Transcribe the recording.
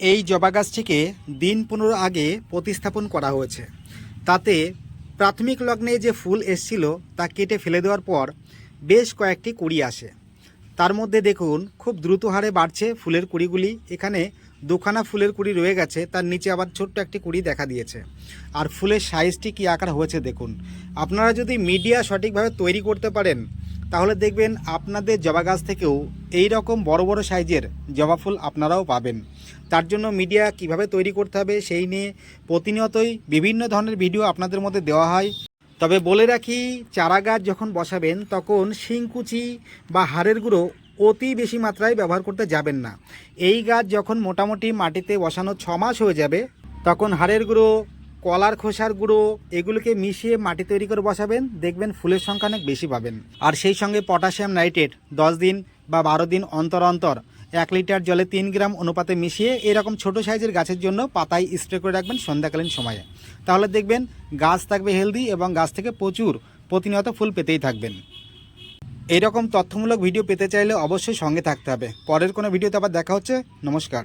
এই জবা গাছটিকে দিন 15 আগে প্রতিস্থাপন করা হয়েছে। তাতে প্রাথমিক লগ্নে যে ফুল এসছিল তা কেটে ফেলে দেওয়ার পর বেশ কয়েকটি কুড়ি আসে। তার মধ্যে দেখুন খুব দ্রুত হারে বাড়ছে ফুলের কুড়িগুলি। এখানে দুখানা ফুলের কুড়ি রয়ে গেছে, তার নিচে আবার ছোট্ট একটি কুড়ি দেখা দিয়েছে। আর ফুলের সাইজটি কী আকার হয়েছে দেখুন। আপনারা যদি মিডিয়া সঠিকভাবে তৈরি করতে পারেন তাহলে দেখবেন আপনাদের জবা গাছ থেকেও এই রকম বড় বড় সাইজের জবা ফুল আপনারাও পাবেন। তার জন্য মিডিয়া কিভাবে তৈরি করতে হবে সেই নিয়ে প্রতিনিয়তই বিভিন্ন ধরনের ভিডিও আপনাদের মধ্যে দেওয়া হয়। তবে বলে রাখি, চারা গাছ যখন বসাবেন তখন শিংকুচি বা হাড়ের গুঁড়ো অতি বেশি মাত্রায় ব্যবহার করতে যাবেন না। এই গাছ যখন মোটামুটি মাটিতে বসানো 6 মাস হয়ে যাবে তখন হাড়ের গুঁড়ো, কলার খোসার গুঁড়ো এগুলোকে মিশিয়ে মাটি তৈরি করে বসাবেন, দেখবেন ফুলের সংখ্যা অনেক বেশি পাবেন। আর সেই সঙ্গে পটাশিয়াম নাইট্রেট 10 দিন বা 12 দিন অন্তর অন্তর 1 লিটার জলে 3 গ্রাম অনুপাতে মিশিয়ে এরকম ছোট সাইজের গাছের জন্য পাতায় স্প্রে করে রাখবেন সন্ধ্যাকালীন সময়ে। তাহলে দেখবেন গাছ থাকবে হেলদি এবং গাছ থেকে প্রচুর প্রতিনিয়ত ফুল পেতেই থাকবেন। এইরকম তথ্যমূলক ভিডিও পেতে চাইলে অবশ্যই সঙ্গে থাকতে হবে। পরের কোনো ভিডিওতে আবার দেখা হচ্ছে। নমস্কার।